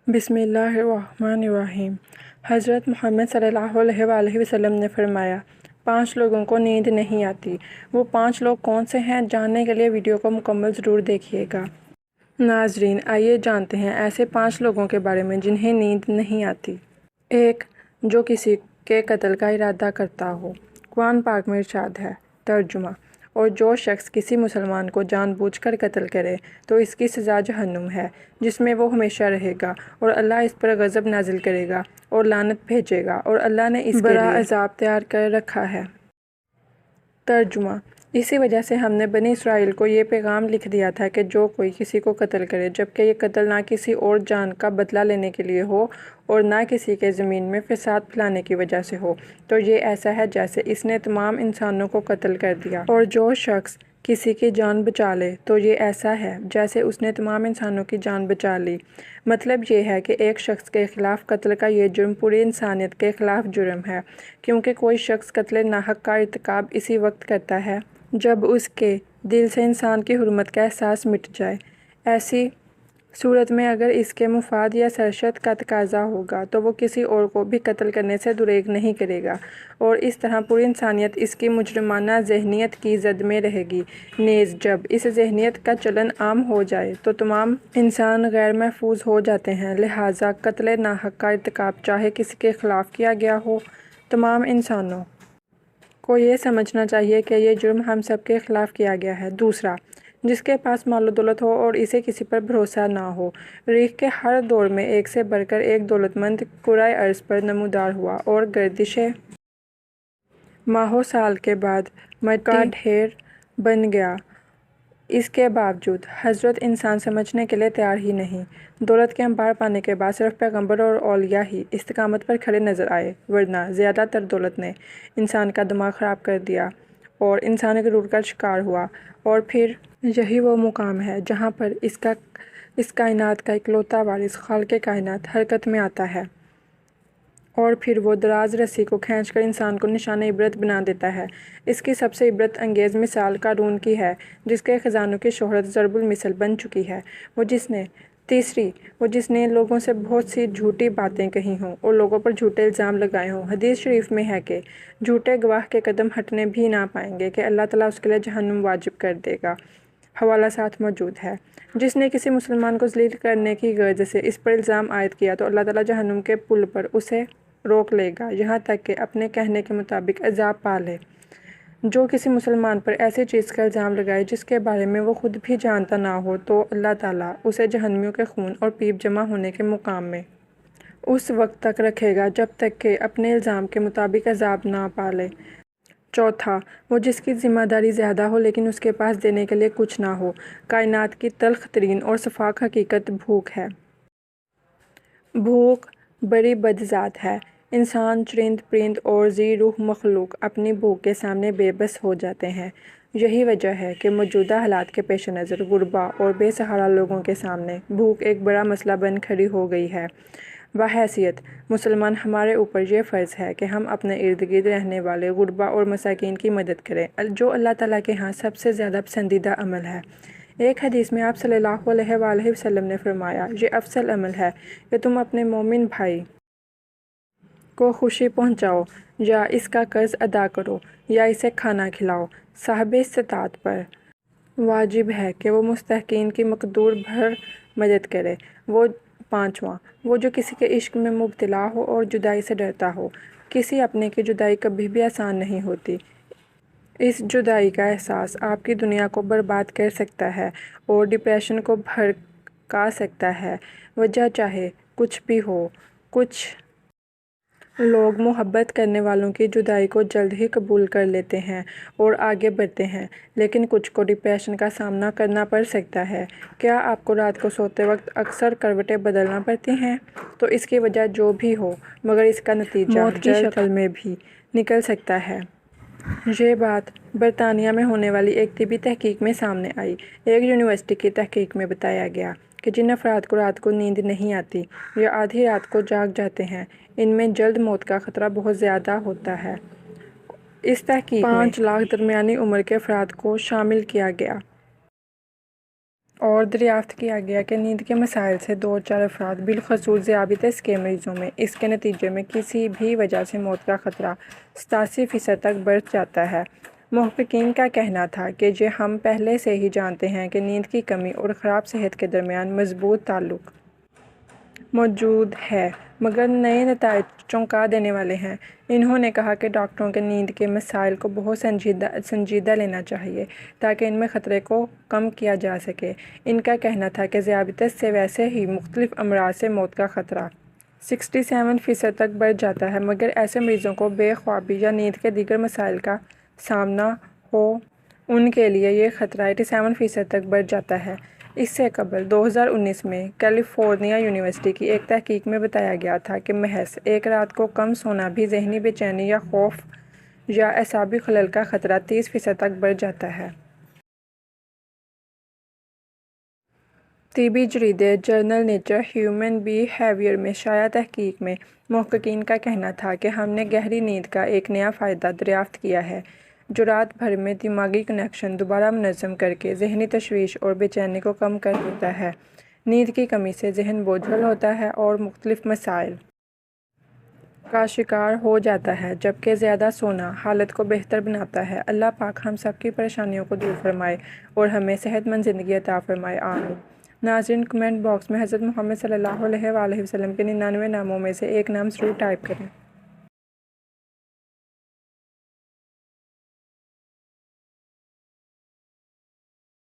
بسم اللہ الرحمن الرحیم۔ حضرت محمد صلی اللہ علیہ وآلہ وسلم نے فرمایا، 5 لوگوں کو نیند نہیں آتی۔ وہ 5 لوگ کون سے ہیں؟ جاننے کے لیے ویڈیو کو مکمل ضرور دیکھیے گا۔ ناظرین، آئیے جانتے ہیں ایسے 5 لوگوں کے بارے میں جنہیں نیند نہیں آتی۔ 1. جو کسی کے قتل کا ارادہ کرتا ہو۔ قرآن پاک میں ارشاد ہے، ترجمہ: اور جو شخص کسی مسلمان کو جان بوجھ کر قتل کرے تو اس کی سزا جہنم ہے، جس میں وہ ہمیشہ رہے گا، اور اللہ اس پر غضب نازل کرے گا اور لعنت بھیجے گا، اور اللہ نے اس کے لیے بڑا عذاب تیار کر رکھا ہے۔ ترجمہ: اسی وجہ سے ہم نے بنی اسرائیل کو یہ پیغام لکھ دیا تھا کہ جو کوئی کسی کو قتل کرے، جبکہ یہ قتل نہ کسی اور جان کا بدلہ لینے کے لیے ہو اور نہ کسی کے زمین میں فساد پھیلانے کی وجہ سے ہو، تو یہ ایسا ہے جیسے اس نے تمام انسانوں کو قتل کر دیا۔ اور جو شخص کسی کی جان بچا لے تو یہ ایسا ہے جیسے اس نے تمام انسانوں کی جان بچا لی۔ مطلب یہ ہے کہ ایک شخص کے خلاف قتل کا یہ جرم پوری انسانیت کے خلاف جرم ہے، کیونکہ کوئی شخص قتل ناحق کا ارتکاب اسی وقت کرتا ہے جب اس کے دل سے انسان کی حرمت کا احساس مٹ جائے۔ ایسی صورت میں اگر اس کے مفاد یا سرشت کا تقاضا ہوگا تو وہ کسی اور کو بھی قتل کرنے سے گریز نہیں کرے گا، اور اس طرح پوری انسانیت اس کی مجرمانہ ذہنیت کی زد میں رہے گی۔ نیز جب اس ذہنیت کا چلن عام ہو جائے تو تمام انسان غیر محفوظ ہو جاتے ہیں، لہٰذا قتل ناحق کا ارتکاب چاہے کسی کے خلاف کیا گیا ہو، تمام انسانوں کو یہ سمجھنا چاہیے کہ یہ جرم ہم سب کے خلاف کیا گیا ہے۔ دوسرا، جس کے پاس مال و دولت ہو اور اسے کسی پر بھروسہ نہ ہو۔ ریخ کے ہر دور میں ایک سے بڑھ کر ایک دولت مند کرۂ ارض پر نمودار ہوا اور گردش ماہ و سال کے بعد مٹی کا ڈھیر بن گیا۔ اس کے باوجود حضرت انسان سمجھنے کے لیے تیار ہی نہیں۔ دولت کے انبار پانے کے بعد صرف پیغمبر اور اولیاء ہی استقامت پر کھڑے نظر آئے، ورنہ زیادہ تر دولت نے انسان کا دماغ خراب کر دیا اور انسان غرور کا شکار ہوا۔ اور پھر یہی وہ مقام ہے جہاں پر اس کائنات کا اکلوتا وارث خالق کائنات حرکت میں آتا ہے، اور پھر وہ دراز رسی کو کھینچ کر انسان کو نشان عبرت بنا دیتا ہے۔ اس کی سب سے عبرت انگیز مثال قارون کی ہے، جس کے خزانوں کی شہرت ضرب المثل بن چکی ہے۔ وہ جس نے لوگوں سے بہت سی جھوٹی باتیں کہی ہوں اور لوگوں پر جھوٹے الزام لگائے ہوں۔ حدیث شریف میں ہے کہ جھوٹے گواہ کے قدم ہٹنے بھی نہ پائیں گے کہ اللہ تعالیٰ اس کے لیے جہنم واجب کر دے گا۔ حوالہ ساتھ موجود ہے۔ جس نے کسی مسلمان کو ذلیل کرنے کی غرض سے اس پر الزام عائد کیا تو اللہ تعالیٰ جہنم کے پل پر اسے روک لے گا، یہاں تک کہ اپنے کہنے کے مطابق عذاب پا لے۔ جو کسی مسلمان پر ایسی چیز کا الزام لگائے جس کے بارے میں وہ خود بھی جانتا نہ ہو تو اللہ تعالیٰ اسے جہنمیوں کے خون اور پیپ جمع ہونے کے مقام میں اس وقت تک رکھے گا جب تک کہ اپنے الزام کے مطابق عذاب نہ پا لے۔ چوتھا، وہ جس کی ذمہ داری زیادہ ہو لیکن اس کے پاس دینے کے لیے کچھ نہ ہو۔ کائنات کی تلخ ترین اور سفاک حقیقت بھوک ہے۔ بھوک بڑی بدذات ہے۔ انسان، چرند پرند اور ذی روح مخلوق اپنی بھوک کے سامنے بے بس ہو جاتے ہیں۔ یہی وجہ ہے کہ موجودہ حالات کے پیش نظر غربا اور بے سہارا لوگوں کے سامنے بھوک ایک بڑا مسئلہ بن کھڑی ہو گئی ہے۔ بحیثیت مسلمان ہمارے اوپر یہ فرض ہے کہ ہم اپنے ارد گرد رہنے والے غربا اور مساکین کی مدد کریں، جو اللہ تعالیٰ کے ہاں سب سے زیادہ پسندیدہ عمل ہے۔ ایک حدیث میں آپ صلی اللہ علیہ وآلہ وسلم نے فرمایا، یہ افضل عمل ہے کہ تم اپنے مومن بھائی کو خوشی پہنچاؤ، یا اس کا قرض ادا کرو، یا اسے کھانا کھلاؤ۔ صاحب استطاعت پر واجب ہے کہ وہ مستحقین کی مقدور بھر مدد کرے۔ پانچواں، وہ جو کسی کے عشق میں مبتلا ہو اور جدائی سے ڈرتا ہو۔ کسی اپنے کی جدائی کبھی بھی آسان نہیں ہوتی۔ اس جدائی کا احساس آپ کی دنیا کو برباد کر سکتا ہے اور ڈپریشن کو بھڑکا سکتا ہے۔ وجہ چاہے کچھ بھی ہو، کچھ لوگ محبت کرنے والوں کی جدائی کو جلد ہی قبول کر لیتے ہیں اور آگے بڑھتے ہیں، لیکن کچھ کو ڈپریشن کا سامنا کرنا پڑ سکتا ہے۔ کیا آپ کو رات کو سوتے وقت اکثر کروٹیں بدلنا پڑتی ہیں؟ تو اس کی وجہ جو بھی ہو، مگر اس کا نتیجہ موت کی شکل میں بھی نکل سکتا ہے۔ یہ بات برطانیہ میں ہونے والی ایک طبی تحقیق میں سامنے آئی۔ ایک یونیورسٹی کی تحقیق میں بتایا گیا کہ جن افراد کو رات کو نیند نہیں آتی یا آدھی رات کو جاگ جاتے ہیں، ان میں جلد موت کا خطرہ بہت زیادہ ہوتا ہے۔ اس تحقیق میں 5 لاکھ درمیانی عمر کے افراد کو شامل کیا گیا۔ اور دریافت کیا گیا کہ نیند کے مسائل سے 2-4 افراد بالخصوص ذیابیطس کے مریضوں میں اس کے نتیجے میں کسی بھی وجہ سے موت کا خطرہ 87% تک بڑھ جاتا ہے۔ محققین کا کہنا تھا کہ ہم پہلے سے ہی جانتے ہیں کہ نیند کی کمی اور خراب صحت کے درمیان مضبوط تعلق موجود ہے، مگر نئے نتائج چونکا دینے والے ہیں۔ انہوں نے کہا کہ ڈاکٹروں کے نیند کے مسائل کو بہت سنجیدہ لینا چاہیے تاکہ ان میں خطرے کو کم کیا جا سکے۔ ان کا کہنا تھا کہ ذیابیطس سے ویسے ہی مختلف امراض سے موت کا خطرہ 67% تک بڑھ جاتا ہے، مگر ایسے مریضوں کو بے خوابی یا نیند کے دیگر مسائل کا سامنا ہو ان کے لیے یہ خطرہ 87% تک بڑھ جاتا ہے۔ اس سے قبل 2019 میں کیلیفورنیا یونیورسٹی کی ایک تحقیق میں بتایا گیا تھا کہ محض ایک رات کو کم سونا بھی ذہنی بے چینی یا خوف یا اعصابی خلل کا خطرہ 30% تک بڑھ جاتا ہے۔ طبی جریدے جرنل نیچر ہیومن بیہیویئر میں شائع تحقیق میں محققین کا کہنا تھا کہ ہم نے گہری نیند کا ایک نیا فائدہ دریافت کیا ہے جو رات بھر میں دماغی کنکشن دوبارہ منظم کرکے ذہنی تشویش اور بے چینی کو کم کر دیتا ہے۔ نیند کی کمی سے ذہن بوجھل ہوتا ہے اور مختلف مسائل کا شکار ہو جاتا ہے، جبکہ زیادہ سونا حالت کو بہتر بناتا ہے۔ اللہ پاک ہم سب کی پریشانیوں کو دور فرمائے اور ہمیں صحت مند زندگی عطا فرمائے، آمین۔ ناظرین، کمنٹ باکس میں حضرت محمد صلی اللہ علیہ وآلہ وسلم کے 99 ناموں میں سے ایک نام ضرور ٹائپ کریں۔